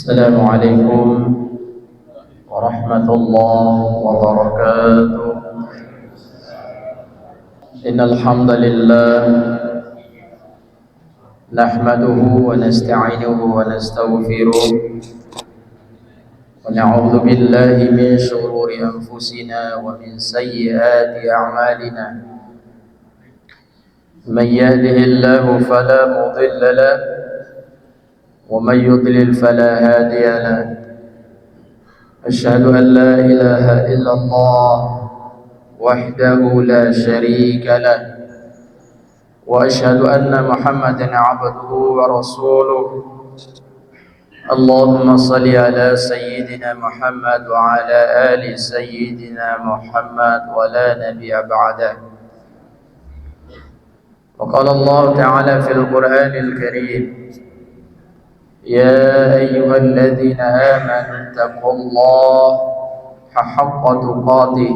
السلام عليكم ورحمة الله وبركاته. إن الحمد لله نحمده ونستعينه ونستغفره ونعوذ بالله من شرور أنفسنا ومن سيئات أعمالنا. من يهده الله فلا مضل له ومن يضلل فلا هادي له. أشهد أن لا إله إلا الله وحده لا شريك له وأشهد أن محمدا عبده ورسوله. اللهم صل على سيدنا محمد وعلى آل سيدنا محمد ولا نبي بعده. وقال الله تعالى في القرآن الكريم: يا أيها الذين آمنوا اتقوا الله حق تقاته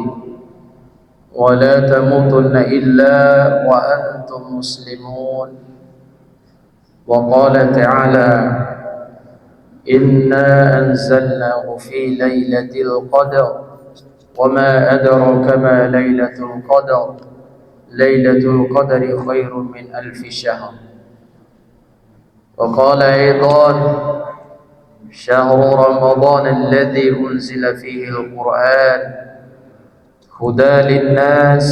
ولا تموتن إلا وأنتم مسلمون. وقال تعالى: إنا أنزلناه في ليلة القدر وما أدرك ما ليلة القدر ليلة القدر خير من 1000 شهر. وقال أيضا: شهر رمضان الذي أنزل فيه القرآن هدى للناس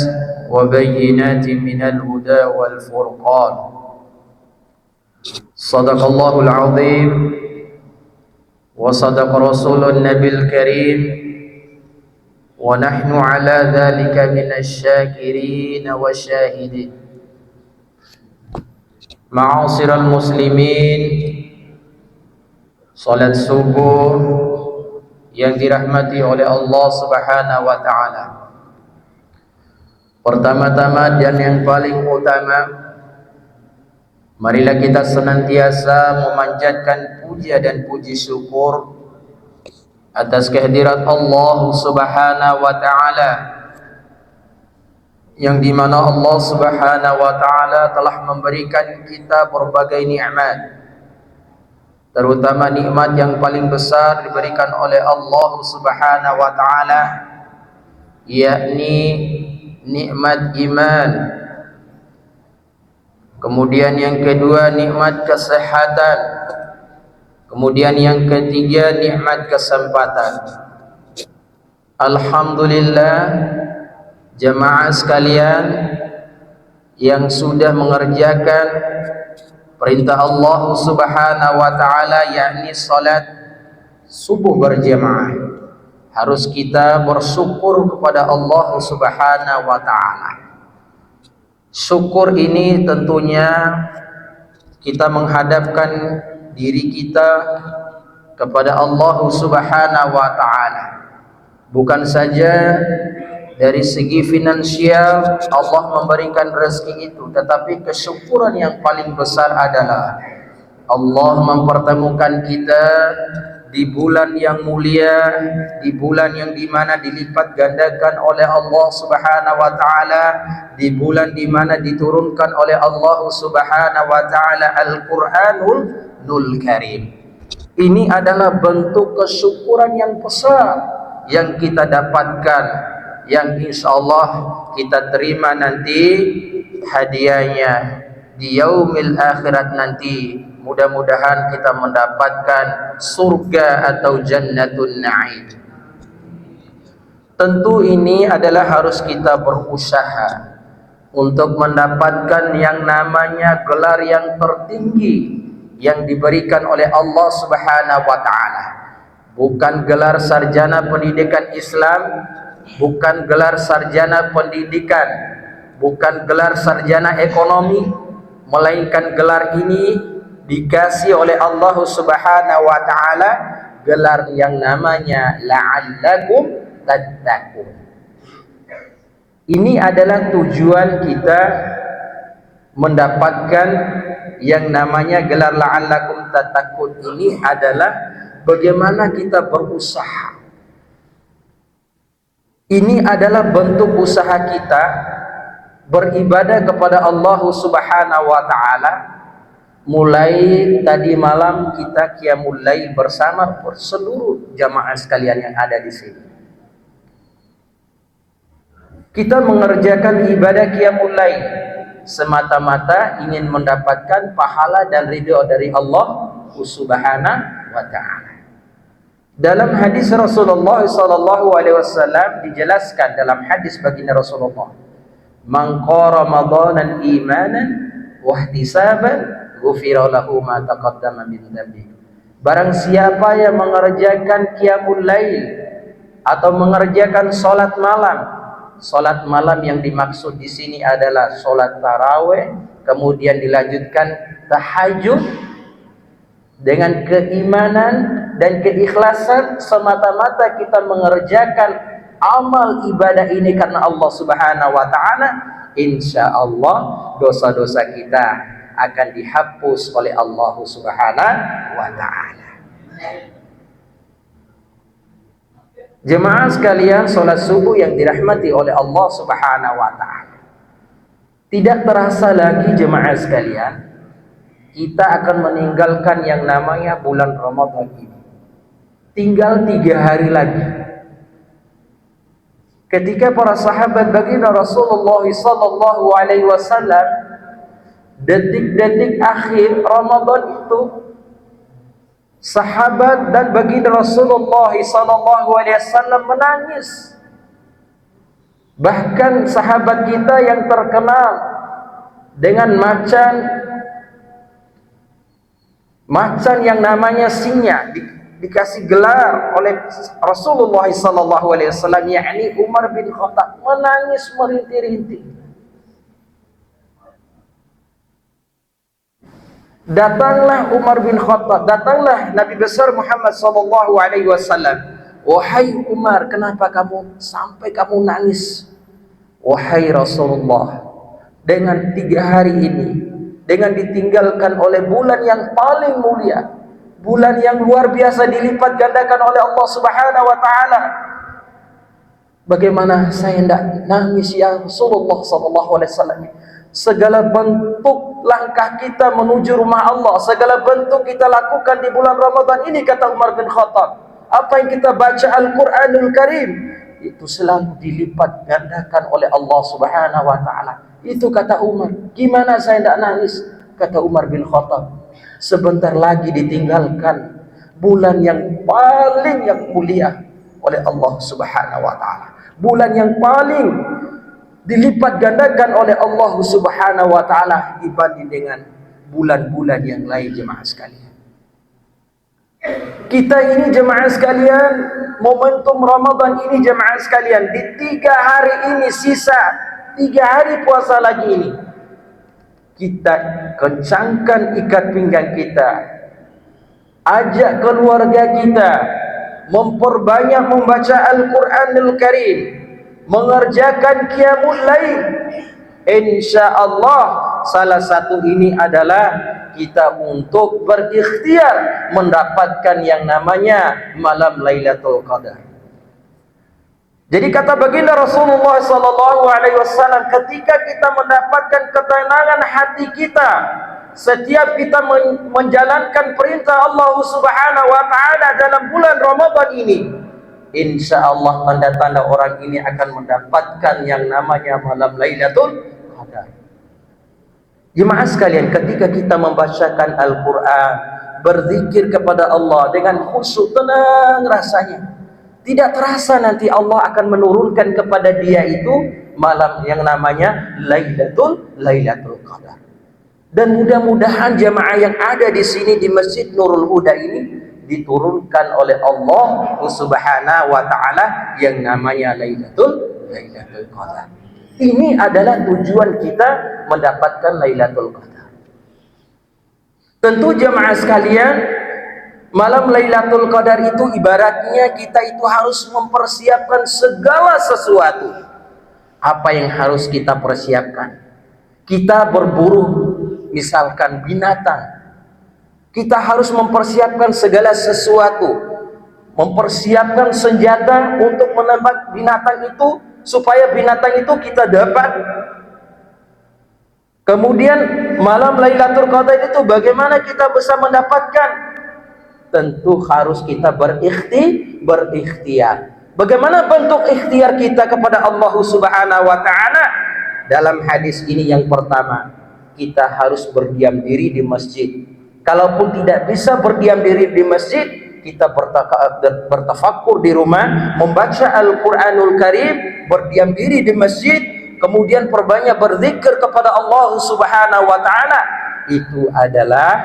وبينات من الهدى والفرقان. صدق الله العظيم وصدق رسول النبي الكريم ونحن على ذلك من الشاكرين والشاهدين. Ma'asyiral muslimin, salat subuh yang dirahmati oleh Allah Subhanahu wa taala. Pertama-tama dan yang paling utama, marilah kita senantiasa memanjatkan puja dan puji syukur atas kehadirat Allah Subhanahu wa taala, yang dimana Allah Subhanahu wa ta'ala telah memberikan kita berbagai nikmat, terutama nikmat yang paling besar diberikan oleh Allah Subhanahu wa ta'ala, yakni nikmat iman. Kemudian yang kedua nikmat kesehatan. Kemudian yang ketiga nikmat kesempatan. Alhamdulillah, jemaah sekalian yang sudah mengerjakan perintah Allah Subhanahu wa taala, yakni salat subuh berjamaah, harus kita bersyukur kepada Allah Subhanahu wa taala. Syukur ini tentunya kita menghadapkan diri kita kepada Allah Subhanahu wa taala. Bukan saja dari segi finansial Allah memberikan rezeki itu, tetapi kesyukuran yang paling besar adalah Allah mempertemukan kita di bulan yang mulia, di bulan yang dimana dilipat gandakan oleh Allah Subhanahu wa taala, di bulan dimana diturunkan oleh Allah Subhanahu wa taala Al-Qur'anul Karim. Ini adalah bentuk kesyukuran yang besar yang kita dapatkan, yang insyaallah kita terima nanti hadiahnya di yaumil akhirat nanti. Mudah-mudahan kita mendapatkan surga atau jannatun na'im. Tentu ini adalah harus kita berusaha untuk mendapatkan yang namanya gelar yang tertinggi yang diberikan oleh Allah Subhanahu wa taala. Bukan gelar sarjana pendidikan Islam, bukan gelar sarjana pendidikan, bukan gelar sarjana ekonomi, melainkan gelar ini dikasih oleh Allah Subhanahu wa taala, gelar yang namanya la'allakum tattaqun. Ini adalah tujuan kita mendapatkan yang namanya gelar la'allakum tattaqun. Ini adalah bagaimana kita berusaha. Ini adalah bentuk usaha kita beribadah kepada Allah Subhanahu wa taala Mulai tadi malam kita qiyamul lail bersama seluruh jamaah sekalian yang ada di sini. Kita mengerjakan ibadah qiyamul lail semata-mata ingin mendapatkan pahala dan ridho dari Allah Subhanahu wa taala. Dalam hadis Rasulullah sallallahu alaihi wasallam dijelaskan dalam hadis baginda Rasulullah, "Man qara ramadanan imanan wa ihtisaban, ghufira lahu ma taqaddama min dhanbi." Barang siapa yang mengerjakan qiyamul lail atau mengerjakan salat malam yang dimaksud di sini adalah salat tarawih, kemudian dilanjutkan tahajud dengan keimanan dan keikhlasan, semata-mata kita mengerjakan amal ibadah ini karena Allah Subhanahu wa taala, insyaallah dosa-dosa kita akan dihapus oleh Allah Subhanahu wa taala. Jemaah sekalian, salat subuh yang dirahmati oleh Allah Subhanahu wa taala. Tidak terasa lagi jemaah sekalian, kita akan meninggalkan yang namanya bulan Ramadan ini. Tinggal 3 hari lagi. Ketika para sahabat baginda Rasulullah sallallahu alaihi wasallam detik-detik akhir Ramadan itu, sahabat dan baginda Rasulullah sallallahu alaihi wasallam menangis. Bahkan sahabat kita yang terkenal dengan macan yang namanya singa dikasih gelar oleh Rasulullah sallallahu alaihi wasallam, yakni Umar bin Khattab, menangis merintih-rintih. Datanglah Umar bin Khattab, datanglah Nabi besar Muhammad sallallahu alaihi wasallam. "Wahai Umar, kenapa sampai kamu nangis?" "Wahai Rasulullah, dengan 3 hari ini, dengan ditinggalkan oleh bulan yang paling mulia, bulan yang luar biasa dilipat gandakan oleh Allah Subhanahu wa taala, bagaimana saya tidak nangis ya Rasulullah sallallahu alaihi wasallam? Segala bentuk langkah kita menuju rumah Allah, segala bentuk kita lakukan di bulan Ramadan ini," kata Umar bin Khattab, "apa yang kita baca Al-Qur'anul Karim itu selalu dilipat gandakan oleh Allah Subhanahu wa taala." Itu kata Umar. "Gimana saya tidak nangis?" Kata Umar bin Khattab, "Sebentar lagi ditinggalkan bulan yang paling mulia oleh Allah Subhanahu wa taala, bulan yang paling dilipat gandakan oleh Allah Subhanahu wa taala dibanding dengan bulan-bulan yang lain." Jemaah sekalian, kita ini jemaah sekalian, momentum Ramadan ini jemaah sekalian, di 3 hari ini, sisa 3 hari puasa lagi ini, kita kencangkan ikat pinggang kita, ajak keluarga kita memperbanyak membaca Al-Qur'anul Karim, mengerjakan qiyamul lail. Insyaallah salah satu ini adalah kita untuk berikhtiar mendapatkan yang namanya malam Lailatul Qadar. Jadi kata baginda Rasulullah sallallahu alaihi wasallam, ketika kita mendapatkan ketenangan hati kita setiap kita menjalankan perintah Allah Subhanahu wa taala dalam bulan Ramadan ini, insyaallah tanda-tanda orang ini akan mendapatkan yang namanya malam Lailatul Qadar. Jemaah sekalian, ketika kita membacakan Al-Qur'an, berzikir kepada Allah dengan khusyuk, tenang rasanya, tidak terasa nanti Allah akan menurunkan kepada dia itu malam yang namanya Lailatul Qadar. Dan mudah-mudahan jemaah yang ada di sini di Masjid Nurul Huda ini diturunkan oleh Allah Subhanahu wa taala yang namanya Lailatul Qadar. Ini adalah tujuan kita mendapatkan Lailatul Qadar. Tentu jemaah sekalian, malam Lailatul Qadar itu ibaratnya kita itu harus mempersiapkan segala sesuatu. Apa yang harus kita persiapkan? Kita berburu misalkan binatang, kita harus mempersiapkan segala sesuatu, mempersiapkan senjata untuk menembak binatang itu, supaya binatang itu kita dapat Kemudian malam Lailatul Qadar itu bagaimana kita bisa mendapatkan? Tentu harus kita berikhtiar. Bagaimana bentuk ikhtiar kita kepada Allah Subhanahu wa taala? Dalam hadis ini yang pertama, kita harus berdiam diri di masjid. Kalaupun tidak bisa berdiam diri di masjid, kita bertafakkur di rumah, membaca Al-Qur'anul Karim, berdiam diri di masjid, kemudian perbanyak berzikir kepada Allah Subhanahu wa taala. Itu adalah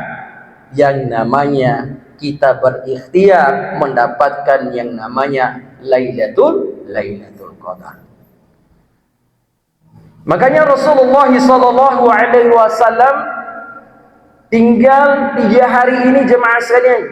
yang namanya kita berikhtiar mendapatkan yang namanya Lailatul Qadar. Makanya Rasulullah sallallahu alaihi wasallam tinggal 3 hari ini jemaah sekalian.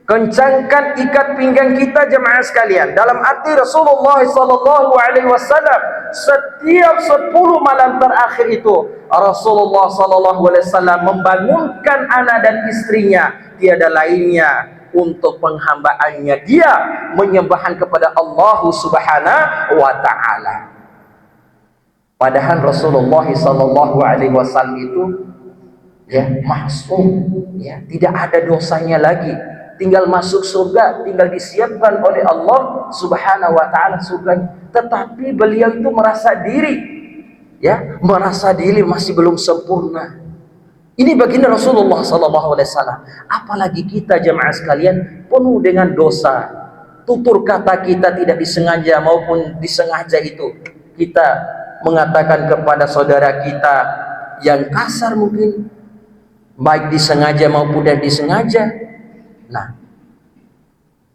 Kencangkan ikat pinggang kita jemaah sekalian. Dalam arti Rasulullah sallallahu alaihi wasallam setiap 10 malam terakhir itu Rasulullah sallallahu alaihi wasallam membangunkan anak dan istrinya, tiada lainnya untuk penghambaannya dia menyembahkan kepada Allah Subhanahu wa taala. Padahal Rasulullah sallallahu alaihi wasallam itu ya maksum, ya tidak ada dosanya lagi, tinggal masuk surga, tinggal disiapkan oleh Allah Subhanahu wa taala surga. Tetapi beliau itu merasa diri, ya, merasa diri masih belum sempurna. Ini baginda Rasulullah sallallahu alaihi wasallam. Apalagi kita jemaah sekalian penuh dengan dosa. Tutur kata kita tidak disengaja maupun disengaja itu kita mengatakan kepada saudara kita yang kasar mungkin, baik disengaja maupun tidak disengaja. Nah,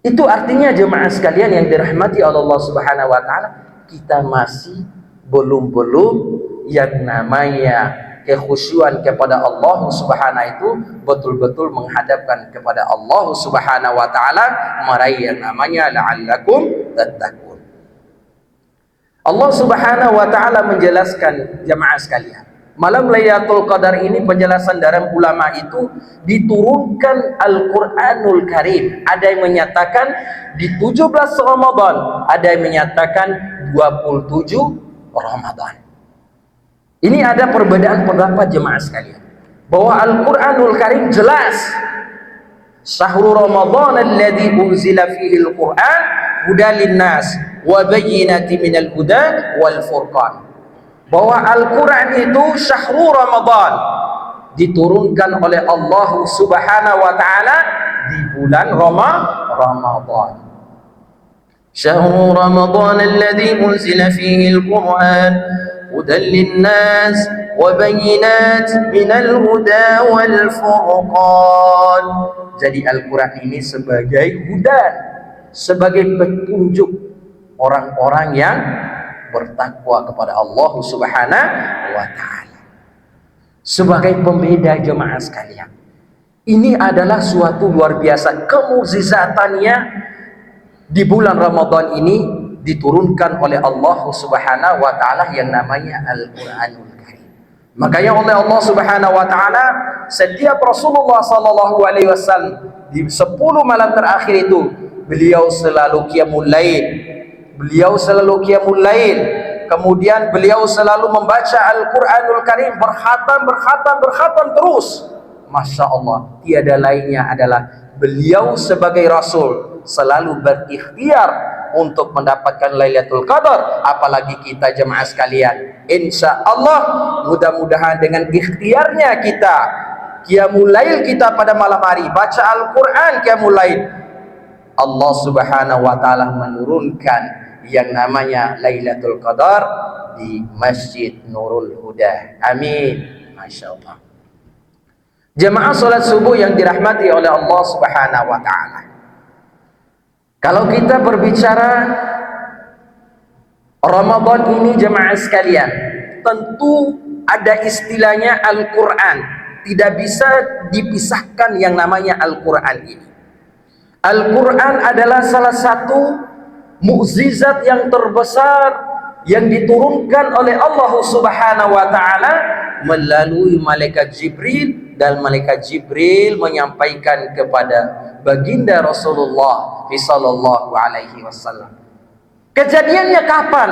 itu artinya jemaah sekalian yang dirahmati Allah Subhanahu wa taala, kita masih belum yang namanya kekhusyuan kepada Allah Subhanahu itu betul-betul menghadapkan kepada Allah Subhanahu wa taala, meraih yang namanya la'allakum tattaqun. Allah Subhanahu wa taala menjelaskan jemaah sekalian, malam Lailatul Qadar ini penjelasan dari ulama itu diturunkan Al-Qur'anul Karim. Ada yang menyatakan di 17 Ramadan, ada yang menyatakan 27 Ramadan. Ini ada perbedaan pendapat jemaah sekalian, bahwa Al-Qur'anul Karim jelas Syahrul Ramadan alladzi unzila fihi al-Qur'an hudan linnas wa bayyinatin minal huda wal furqan. Bahwa Al-Quran itu Syahrul Ramadan, diturunkan oleh Allah Subhanahu wa ta'ala di bulan Ramadan. Syahrul Ramadan alladzi unzila fihi al-Quran hudan linnas wa bayyinatin minal huda wal furqan. Jadi Al-Quran ini sebagai hudan, sebagai petunjuk orang-orang yang bertakwa kepada Allah Subhanahu wa taala. Sebagai pembeda jemaah sekalian, ini adalah suatu luar biasa kemuzizatannya. Di bulan Ramadan ini diturunkan oleh Allah Subhanahu wa taala yang namanya Al-Qur'anul Karim. Makanya oleh Allah Subhanahu wa taala setiap Rasulullah sallallahu alaihi wasallam di 10 malam terakhir itu beliau selalu qiyamul lail, kemudian beliau selalu membaca Al-Qur'anul Karim berkhatam terus. Masya Allah, tiada lainnya adalah beliau sebagai Rasul selalu berikhtiar untuk mendapatkan Lailatul Qadar. Apalagi kita jemaah sekalian, insya Allah mudah-mudahan dengan ikhtiarnya kita, qiyamul lail kita pada malam hari, baca Al-Quran qiyamul lail, Allah Subhanahu wa taala menurunkan yang namanya Lailatul Qadar di Masjid Nurul Huda. Amin. Masya Allah. Jemaah salat subuh yang dirahmati oleh Allah Subhanahu wa taala. Kalau kita berbicara Ramadan ini jemaah sekalian, tentu ada istilahnya Al-Quran. Tidak bisa dipisahkan yang namanya Al-Quran ini. Al-Quran adalah salah satu mukjizat yang terbesar yang diturunkan oleh Allah Subhanahu wa taala melalui malaikat Jibril, dan malaikat Jibril menyampaikan kepada baginda Rasulullah sallallahu alaihi wasallam. Kejadiannya kapan?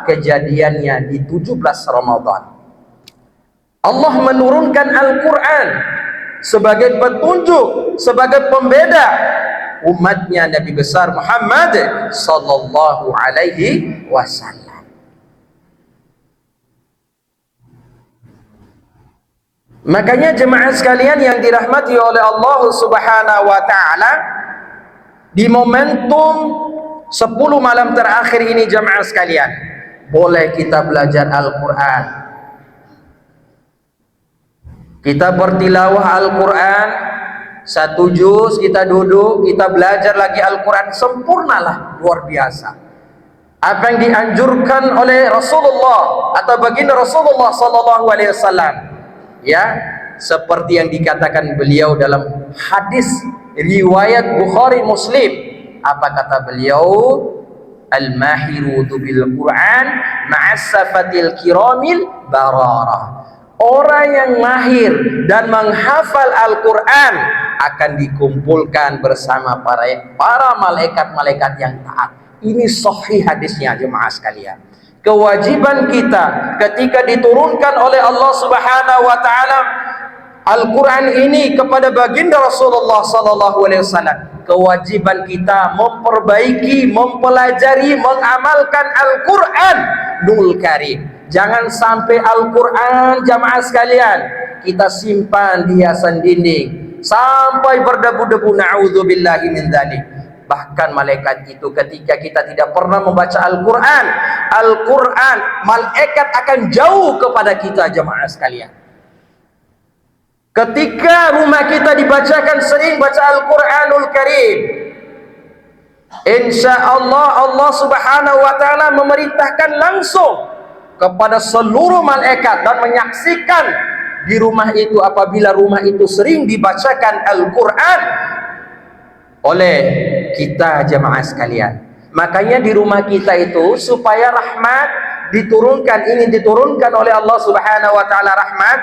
Kejadiannya di 17 Ramadan. Allah menurunkan Al-Quran sebagai petunjuk, sebagai pembeda umatnya Nabi besar Muhammad sallallahu alaihi wasallam. Makanya jemaah sekalian yang dirahmati oleh Allah Subhanahu wa taala, di momentum 10 malam terakhir ini jemaah sekalian, boleh kita belajar Al-Quran. Kita bertilawah Al-Quran, 1 juz kita duduk, kita belajar lagi Al-Quran, sempurnalah, luar biasa. Apa yang dianjurkan oleh Rasulullah atau baginda Rasulullah sallallahu alaihi wasallam, ya, seperti yang dikatakan beliau dalam hadis riwayat Bukhari Muslim. Apa kata beliau? Al-mahiru bil Quran ma'as safatil kiramil bararah. Orang yang mahir dan menghafal Al-Quran akan dikumpulkan bersama para malaikat-malaikat yang taat. Ini sahih hadisnya jemaah sekalian. Kewajiban kita ketika diturunkan oleh Allah Subhanahu wa taala Al-Quran ini kepada baginda Rasulullah sallallahu alaihi wasallam, kewajiban kita memperbaiki, mempelajari, mengamalkan Al-Quranul Karim. Jangan sampai Al-Quran jamaah sekalian kita simpan di hiasan dinding sampai berdebu-debu, na'udzubillahi min dzalik. Bahkan malaikat itu ketika kita tidak pernah membaca Al-Quran, malaikat akan jauh kepada kita jamaah sekalian. Ketika rumah kita dibacakan sering baca Al-Quranul Karim, insya Allah Allah Subhanahu wa ta'ala memerintahkan langsung kepada seluruh malaikat dan menyaksikan di rumah itu apabila rumah itu sering dibacakan Al-Quran oleh kita jemaah sekalian. Makanya di rumah kita itu supaya rahmat diturunkan, ingin diturunkan oleh Allah Subhanahu wa ta'ala rahmat,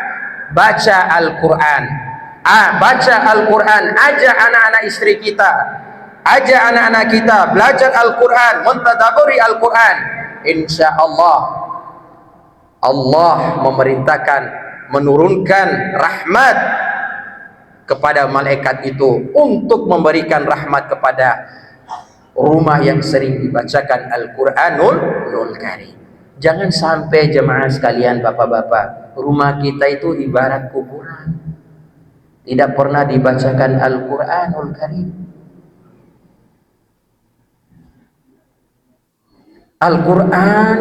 baca Al-Quran. Baca Al-Quran, ajak anak-anak istri kita, ajak anak-anak kita belajar Al-Quran, mentadaburi Al-Quran. Insya Allah Allah memerintahkan menurunkan rahmat kepada malaikat itu untuk memberikan rahmat kepada rumah yang sering dibacakan Al-Quranul Karim. Jangan sampai jemaah sekalian, bapak-bapak, rumah kita itu ibarat kuburan, tidak pernah dibacakan Al-Quranul Karim. Al-Quran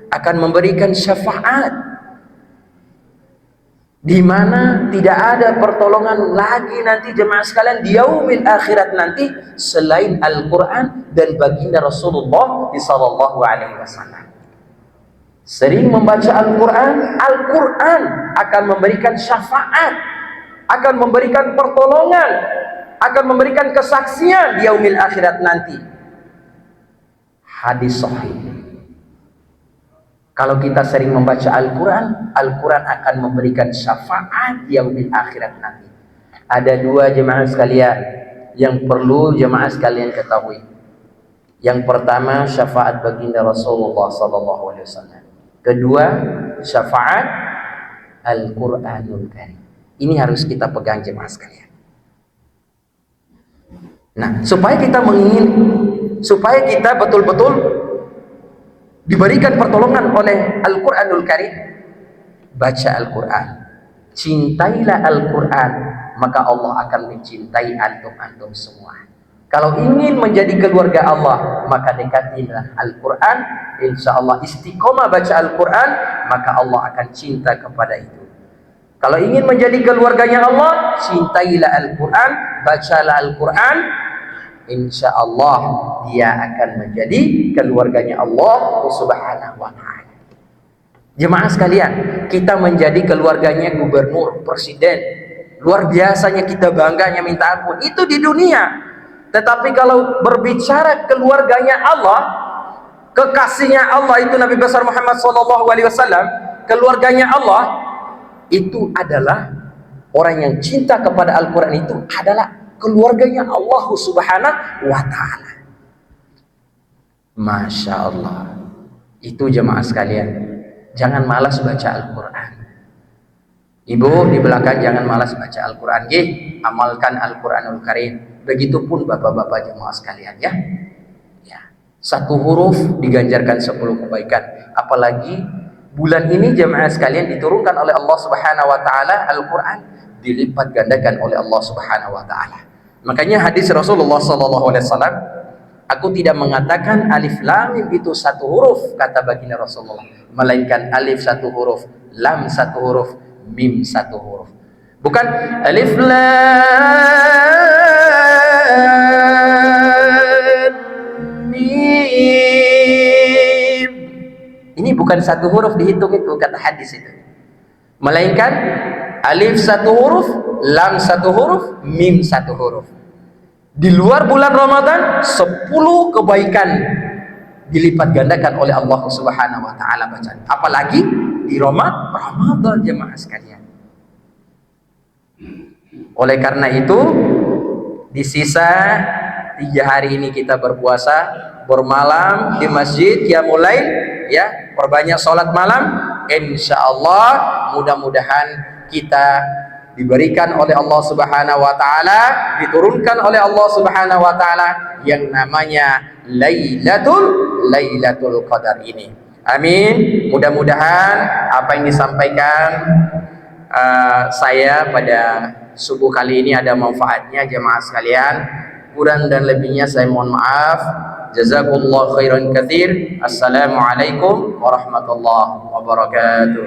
akan memberikan syafaat di mana tidak ada pertolongan lagi nanti jemaah sekalian di yaumil akhirat nanti selain Al-Quran dan baginda Rasulullah sallallahu alaihi wasallam. Sering membaca Al-Quran, Al-Quran akan memberikan syafaat, akan memberikan pertolongan, akan memberikan kesaksian di yaumil akhirat nanti. Hadis sahih. Kalau kita sering membaca Al-Quran, Al-Quran akan memberikan syafaat di yaumil akhirat nanti. Ada 2 jemaah sekalian yang perlu jemaah sekalian ketahui. Yang pertama, syafaat baginda Rasulullah sallallahu alaihi wasallam. Kedua, syafaat Al-Quranul Karim. Ini harus kita pegang jemaah sekalian. Nah, supaya kita betul-betul diberikan pertolongan oleh Al-Quranul Karim, baca Al-Quran, cintailah Al-Quran, maka Allah akan mencintai antum-antum semua. Kalau ingin menjadi keluarga Allah, maka dekatilah Al-Quran, insya Allah istiqomah baca Al-Quran, maka Allah akan cinta kepada itu. Kalau ingin menjadi keluarganya Allah, cintailah Al-Quran, bacalah Al-Quran, insya Allah dia akan menjadi keluarganya Allah Subhanahu wa ta'ala. Jemaah sekalian, kita menjadi keluarganya gubernur, presiden, luar biasanya kita bangganya minta ampun, itu di dunia. Tetapi kalau berbicara keluarganya Allah, kekasihnya Allah itu Nabi besar Muhammad sallallahu alaihi wasallam, keluarganya Allah itu adalah orang yang cinta kepada Al-Quran, itu adalah keluarganya Allah Subhanahu wa ta'ala. Masya Allah. Itu jemaah sekalian, jangan malas baca Al-Quran. Ibu di belakang jangan malas baca Al-Quran, amalkan Al-Quranul Karim. Begitupun bapak-bapak jemaah sekalian ya. Ya, satu huruf diganjarkan 10 kebaikan. Apalagi bulan ini jemaah sekalian diturunkan oleh Allah Subhanahu Wa Taala Al-Quran, dilipat gandakan oleh Allah Subhanahu Wa Taala. Makanya hadis Rasulullah Sallallahu Alaihi Wasallam, aku tidak mengatakan alif lam mim itu satu huruf, kata baginda Rasulullah, melainkan alif satu huruf, lam satu huruf, mim satu huruf. Bukan alif lam mim. Ini bukan satu huruf dihitung itu, kata hadis itu. Melainkan alif satu huruf, lam satu huruf, mim satu huruf. Di luar bulan Ramadan 10 kebaikan dilipat gandakan oleh Allah Subhanahu Wa Taala bacaan. Apalagi di Ramadan jemaah sekalian. Oleh karena itu, di sisa 3 hari ini kita berpuasa, bermalam di masjid ya, mulai ya, perbanyak sholat malam. Insya Allah mudah-mudahan kita diberikan oleh Allah Subhanahu Wa Taala, diturunkan oleh Allah Subhanahu Wa Taala yang namanya Lailatul Qadar ini. Amin. Mudah-mudahan apa yang disampaikan saya pada subuh kali ini ada manfaatnya jemaah sekalian. Kurang dan lebihnya saya mohon maaf. Jazakumullah khairan katsir. Assalamualaikum warahmatullahi wabarakatuh.